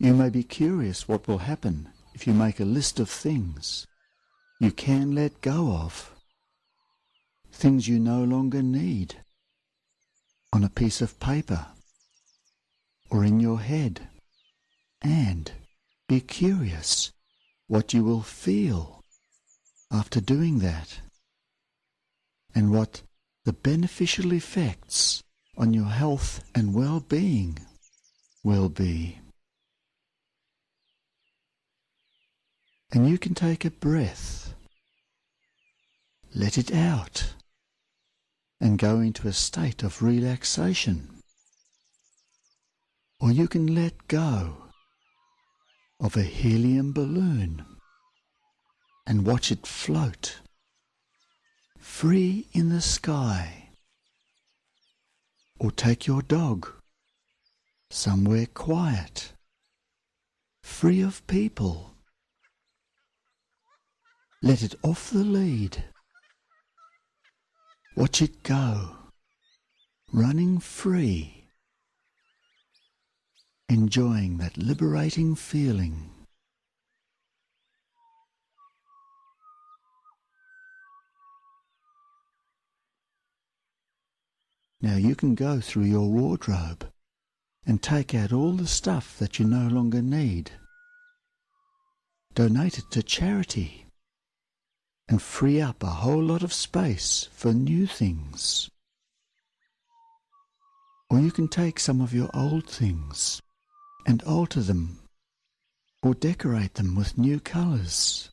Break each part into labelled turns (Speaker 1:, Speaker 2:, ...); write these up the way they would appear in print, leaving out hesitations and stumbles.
Speaker 1: You may be curious what will happen if you make a list of things you can let go of, things you no longer need, on a piece of paper or in your head, and be curious what you will feel after doing that, and what the beneficial effects on your health and well-being will be. And you can take a breath, let it out, and go into a state of relaxation. Or you can let go of a helium balloon and watch it float free in the sky. Or take your dog somewhere quiet, free of people. Let it off the lead. Watch it go, running free, enjoying that liberating feeling. Now you can go through your wardrobe and take out all the stuff that you no longer need. Donate it to charity and free up a whole lot of space for new things. Or you can take some of your old things and alter them or decorate them with new colours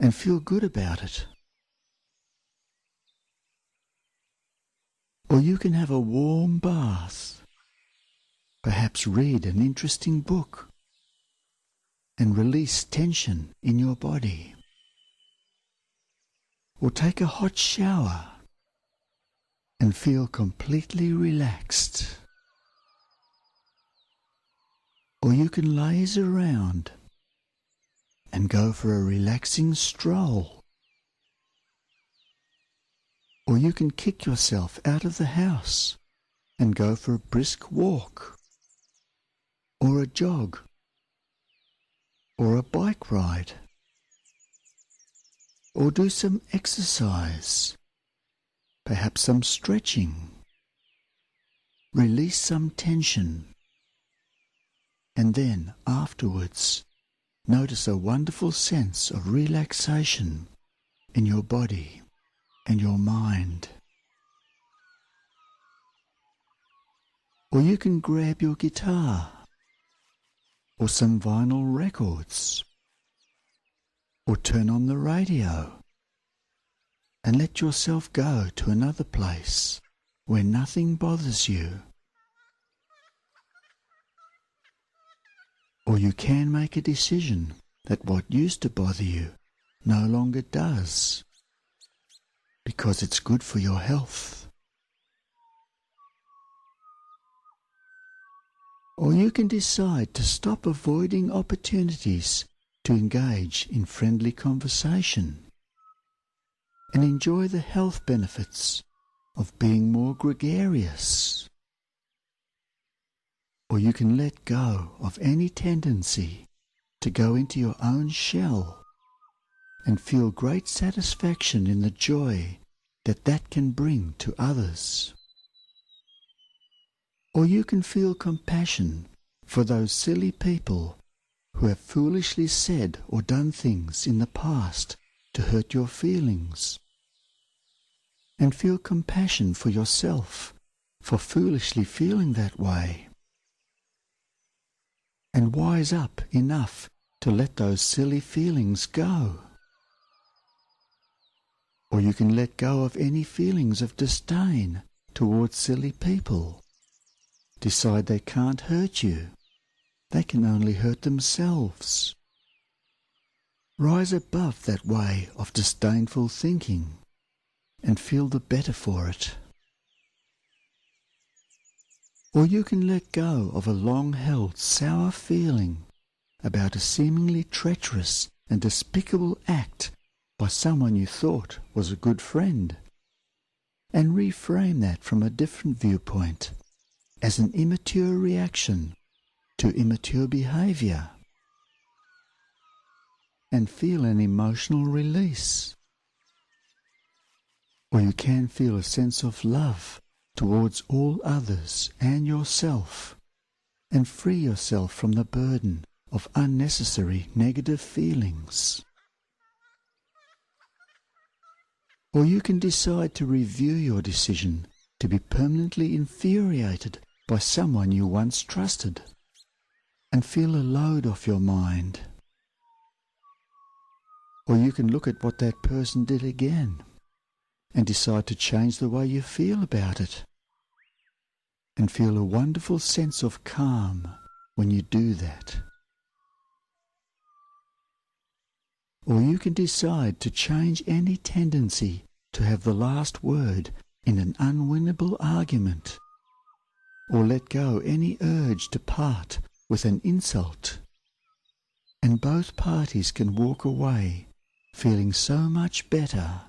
Speaker 1: and feel good about it. Or you can have a warm bath, perhaps read an interesting book and release tension in your body. Or take a hot shower and feel completely relaxed. Or you can laze around and go for a relaxing stroll. Or you can kick yourself out of the house and go for a brisk walk, or a jog, or a bike ride, or do some exercise, perhaps some stretching. Release some tension, and then afterwards notice a wonderful sense of relaxation in your body and your mind. Or you can grab your guitar or some vinyl records, or turn on the radio and let yourself go to another place where nothing bothers you. Or you can make a decision that what used to bother you no longer does, because it's good for your health. Or you can decide to stop avoiding opportunities to engage in friendly conversation and enjoy the health benefits of being more gregarious. Or you can let go of any tendency to go into your own shell and feel great satisfaction in the joy that that can bring to others. Or you can feel compassion for those silly people who have foolishly said or done things in the past to hurt your feelings, and feel compassion for yourself for foolishly feeling that way, and wise up enough to let those silly feelings go. Or you can let go of any feelings of disdain towards silly people. Decide they can't hurt you. They can only hurt themselves. Rise above that way of disdainful thinking and feel the better for it. Or you can let go of a long-held sour feeling about a seemingly treacherous and despicable act by someone you thought was a good friend, and reframe that from a different viewpoint as an immature reaction to immature behaviour and feel an emotional release. Or you can feel a sense of love towards all others and yourself, and free yourself from the burden of unnecessary negative feelings. Or you can decide to review your decision to be permanently infuriated by someone you once trusted, and feel a load off your mind. Or you can look at what that person did again and decide to change the way you feel about it, and feel a wonderful sense of calm when you do that. Or you can decide to change any tendency to have the last word in an unwinnable argument, or let go any urge to part with an insult, and both parties can walk away feeling so much better.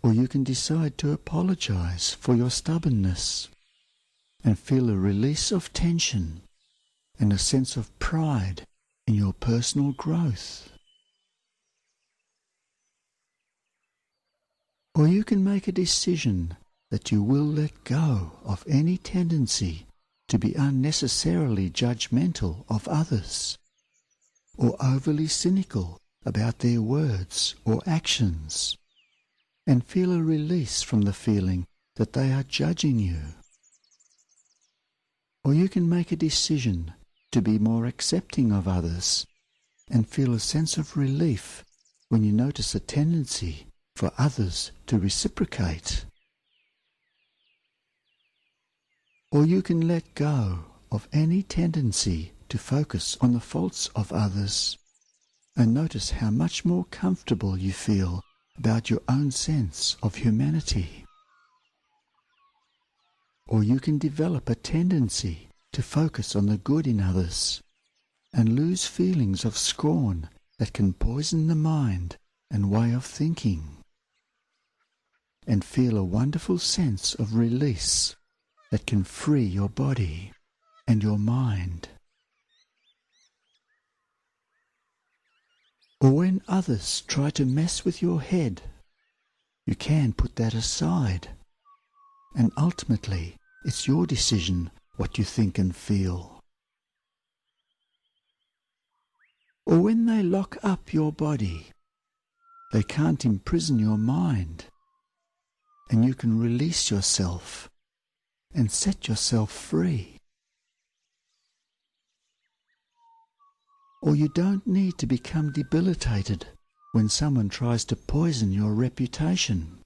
Speaker 1: Or you can decide to apologize for your stubbornness and feel a release of tension and a sense of pride in your personal growth. Or you can make a decision that you will let go of any tendency to be unnecessarily judgmental of others, or overly cynical about their words or actions, and feel a release from the feeling that they are judging you. Or you can make a decision to be more accepting of others and feel a sense of relief when you notice a tendency for others to reciprocate. Or you can let go of any tendency to focus on the faults of others and notice how much more comfortable you feel about your own sense of humanity. Or you can develop a tendency to focus on the good in others and lose feelings of scorn that can poison the mind and way of thinking, and feel a wonderful sense of release that can free your body and your mind. Or when others try to mess with your head, you can put that aside, and ultimately it's your decision what you think and feel. Or when they lock up your body, they can't imprison your mind, and you can release yourself and set yourself free. Or you don't need to become debilitated when someone tries to poison your reputation,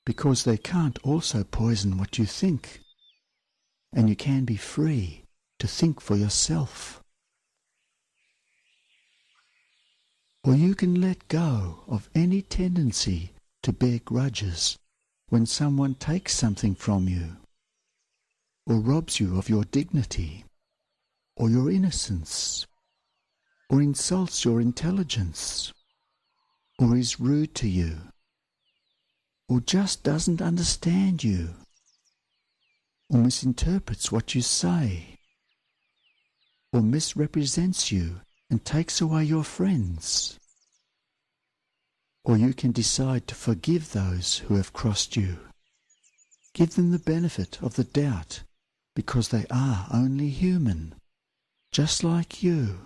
Speaker 1: because they can't also poison what you think, and you can be free to think for yourself. Or you can let go of any tendency to bear grudges when someone takes something from you, or robs you of your dignity, or your innocence, or insults your intelligence, or is rude to you, or just doesn't understand you, or misinterprets what you say, or misrepresents you and takes away your friends. Or you can decide to forgive those who have crossed you. Give them the benefit of the doubt, because they are only human, just like you.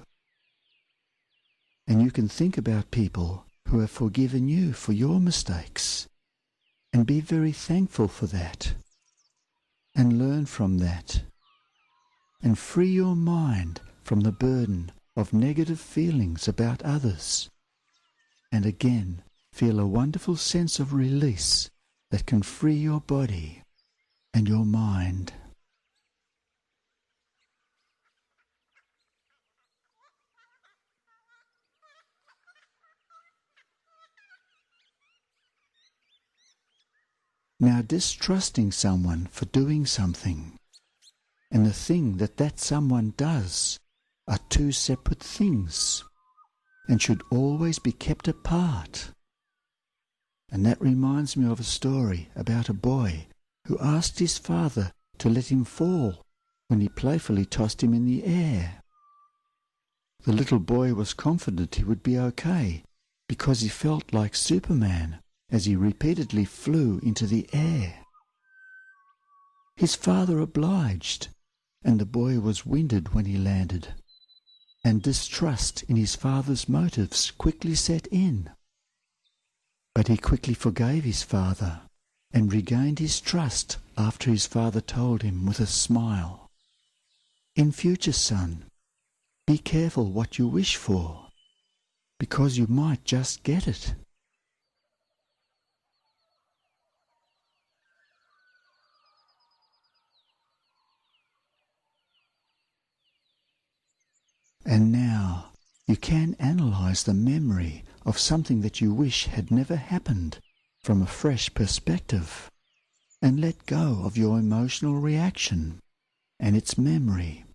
Speaker 1: And you can think about people who have forgiven you for your mistakes, and be very thankful for that, and learn from that, and free your mind from the burden of negative feelings about others, and again feel a wonderful sense of release that can free your body and your mind. Now, distrusting someone for doing something and the thing that that someone does are two separate things and should always be kept apart. And that reminds me of a story about a boy who asked his father to let him fall when he playfully tossed him in the air. The little boy was confident he would be okay because he felt like Superman as he repeatedly flew into the air. His father obliged, and the boy was winded when he landed, and distrust in his father's motives quickly set in. But he quickly forgave his father and regained his trust after his father told him with a smile, "In future, son, be careful what you wish for, because you might just get it." And now you can analyze the memory of something that you wish had never happened from a fresh perspective, and let go of your emotional reaction and its memory.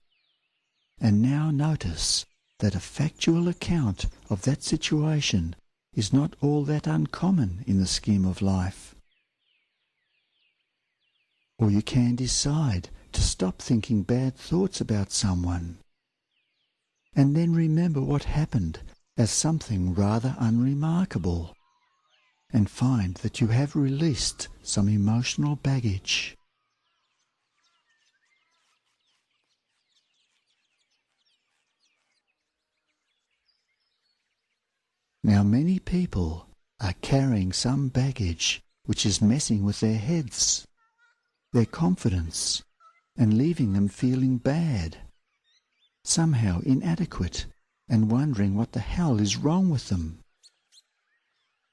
Speaker 1: And now notice that a factual account of that situation is not all that uncommon in the scheme of life. Or you can decide to stop thinking bad thoughts about someone, and then remember what happened as something rather unremarkable, and find that you have released some emotional baggage. Now many people are carrying some baggage which is messing with their heads, their confidence, and leaving them feeling bad, somehow inadequate, and wondering what the hell is wrong with them.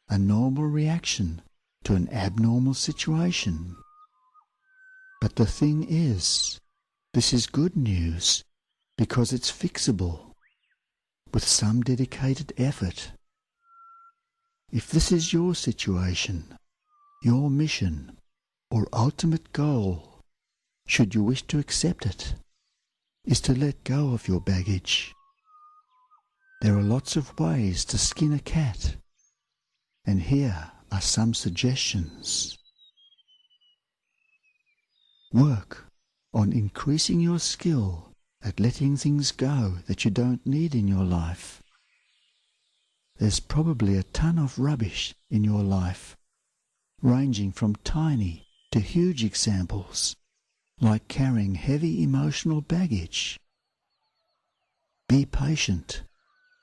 Speaker 1: A normal reaction to an abnormal situation. But the thing is, this is good news because it's fixable with some dedicated effort. If this is your situation, your mission, or ultimate goal, should you wish to accept it, is to let go of your baggage. There are lots of ways to skin a cat, and here are some suggestions. Work on increasing your skill at letting things go that you don't need in your life. There's probably a ton of rubbish in your life, ranging from tiny to huge examples, like carrying heavy emotional baggage. Be patient,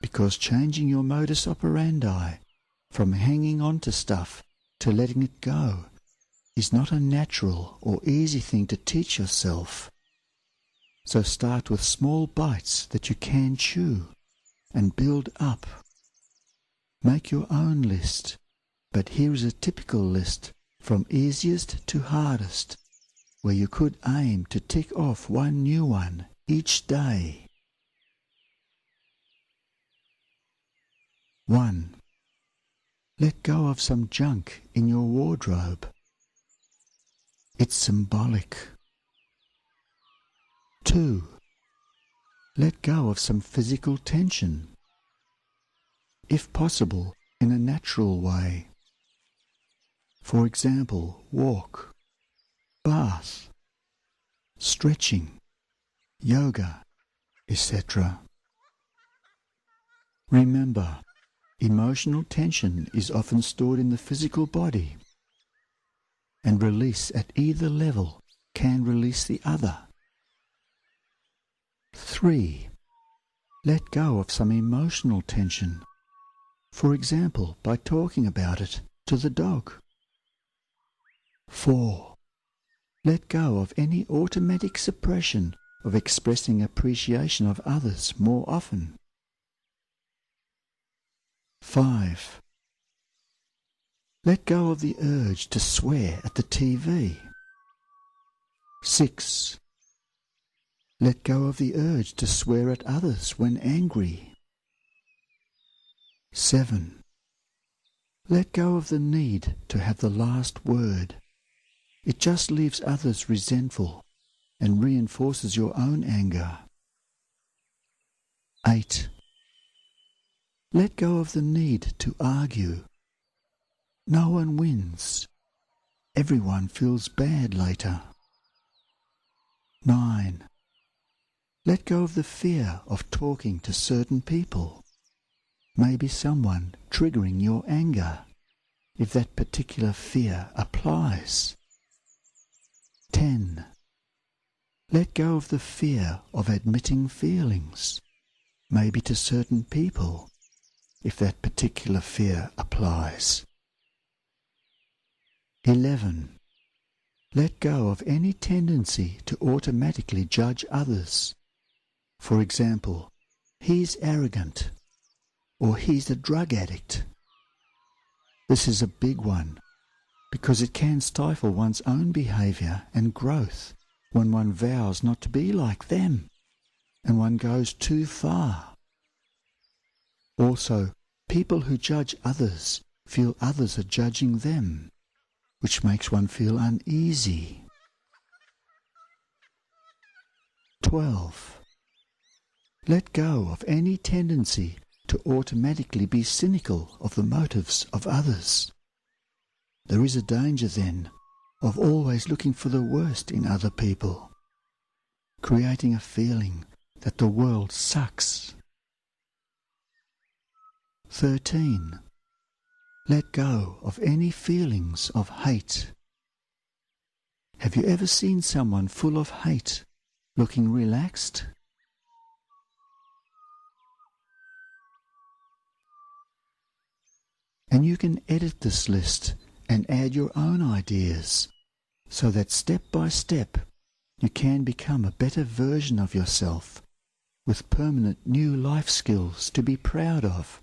Speaker 1: because changing your modus operandi from hanging on to stuff to letting it go is not a natural or easy thing to teach yourself. So start with small bites that you can chew and build up. Make your own list, but here is a typical list from easiest to hardest, where you could aim to tick off one new one each day. 1. Let go of some junk in your wardrobe. It's symbolic. 2. Let go of some physical tension, if possible in a natural way. For example, walk, bath, stretching, yoga, etc. Remember, emotional tension is often stored in the physical body, and release at either level can release the other. 3. Let go of some emotional tension, for example, by talking about it to the dog. 4. Let go of any automatic suppression of expressing appreciation of others more often. 5. Let go of the urge to swear at the TV. 6. Let go of the urge to swear at others when angry. 7. Let go of the need to have the last word. It just leaves others resentful and reinforces your own anger. 8. Let go of the need to argue. No one wins. Everyone feels bad later. 9. Let go of the fear of talking to certain people. Maybe someone triggering your anger, if that particular fear applies. 10. Let go of the fear of admitting feelings, maybe to certain people, if that particular fear applies. 11. Let go of any tendency to automatically judge others. For example, he's arrogant, or he's a drug addict. This is a big one, because it can stifle one's own behaviour and growth when one vows not to be like them, and one goes too far. Also, people who judge others feel others are judging them, which makes one feel uneasy. 12. Let go of any tendency to automatically be cynical of the motives of others. There is a danger then of always looking for the worst in other people, creating a feeling that the world sucks. 13. Let go of any feelings of hate. Have you ever seen someone full of hate looking relaxed? And you can edit this list and add your own ideas, so that step by step you can become a better version of yourself with permanent new life skills to be proud of.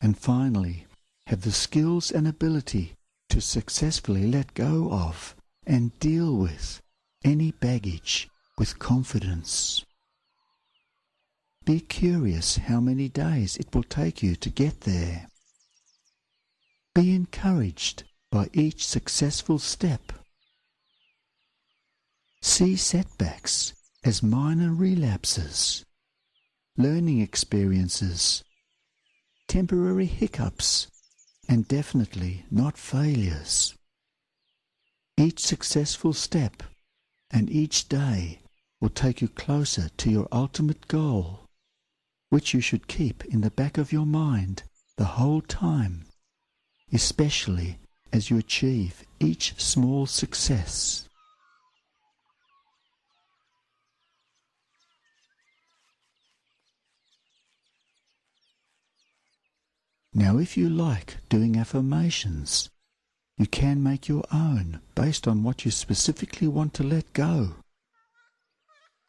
Speaker 1: And finally, have the skills and ability to successfully let go of and deal with any baggage with confidence. Be curious how many days it will take you to get there. Be encouraged by each successful step. See setbacks as minor relapses, learning experiences, temporary hiccups, and definitely not failures. Each successful step and each day will take you closer to your ultimate goal, which you should keep in the back of your mind the whole time, especially as you achieve each small success. Now, if you like doing affirmations, you can make your own based on what you specifically want to let go.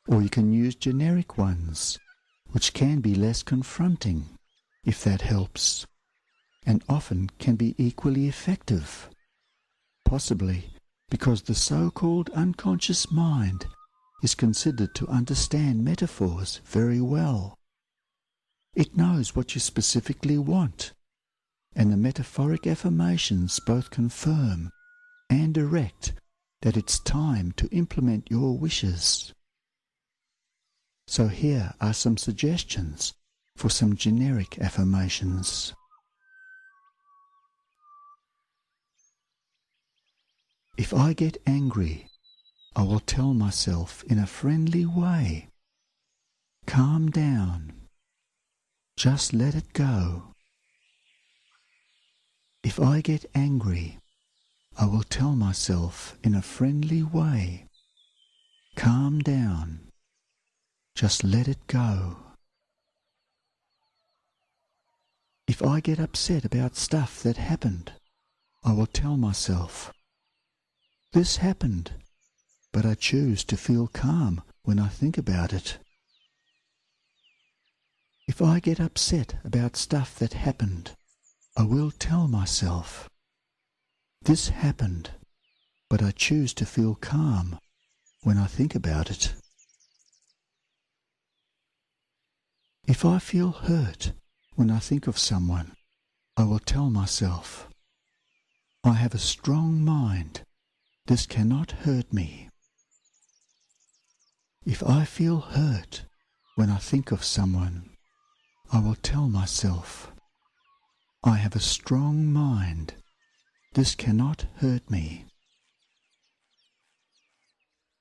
Speaker 1: Or you can use generic ones, which can be less confronting, if that helps, and often can be equally effective, possibly because the so-called unconscious mind is considered to understand metaphors very well. It knows what you specifically want, and the metaphoric affirmations both confirm and direct that it's time to implement your wishes. So here are some suggestions for some generic affirmations. If I get angry, I will tell myself in a friendly way, calm down, just let it go. If I get angry, I will tell myself in a friendly way, calm down, just let it go. If I get upset about stuff that happened, I will tell myself, this happened, but I choose to feel calm when I think about it. If I get upset about stuff that happened, I will tell myself, this happened, but I choose to feel calm when I think about it. If I feel hurt when I think of someone, I will tell myself, I have a strong mind. This cannot hurt me. If I feel hurt when I think of someone, I will tell myself, I have a strong mind. This cannot hurt me.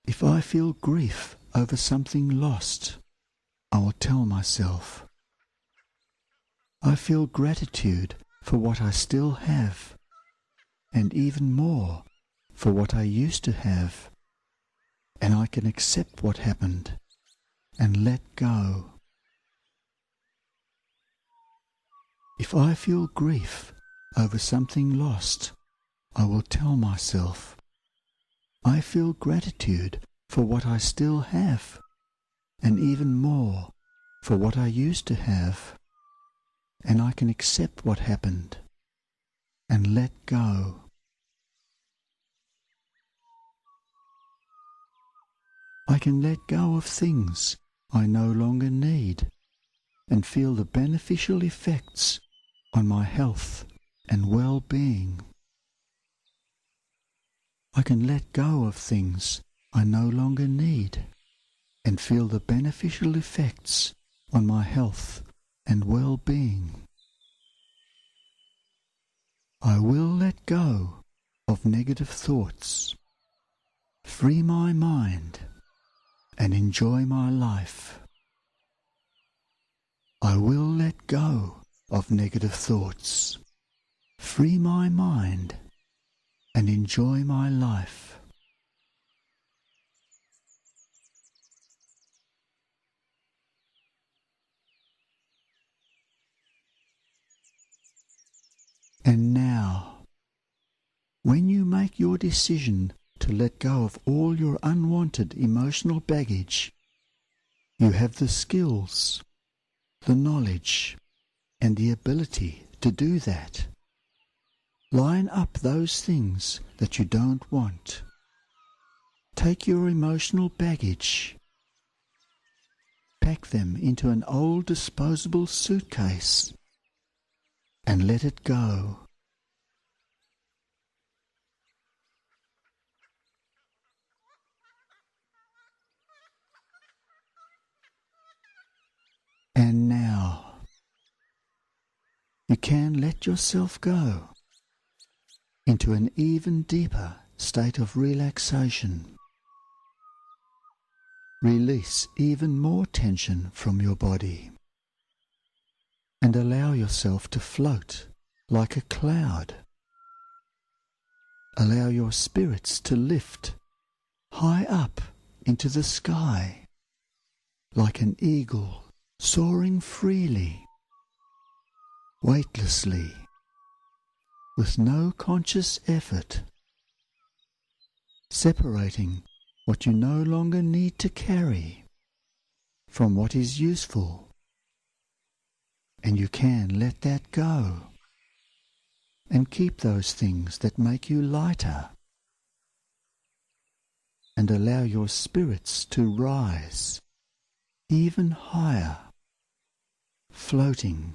Speaker 1: If I feel grief over something lost, I will tell myself, I feel gratitude for what I still have, and even more for what I used to have, and I can accept what happened and let go. If I feel grief over something lost, I will tell myself, I feel gratitude for what I still have, and even more for what I used to have, and I can accept what happened and let go. I can let go of things I no longer need and feel the beneficial effects on my health and well-being. I can let go of things I no longer need and feel the beneficial effects on my health and well-being. I will let go of negative thoughts, free my mind, and enjoy my life. I will let go of negative thoughts, free my mind, and enjoy my life. And now, when you make your decision to let go of all your unwanted emotional baggage, you have the skills, the knowledge, and the ability to do that. Line up those things that you don't want. Take your emotional baggage, pack them into an old disposable suitcase, and let it go. And now, you can let yourself go into an even deeper state of relaxation. Release even more tension from your body and allow yourself to float like a cloud. Allow your spirits to lift high up into the sky like an eagle soaring freely, weightlessly, with no conscious effort, separating what you no longer need to carry from what is useful, and you can let that go and keep those things that make you lighter, and allow your spirits to rise even higher, floating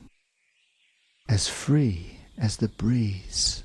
Speaker 1: as free as the breeze.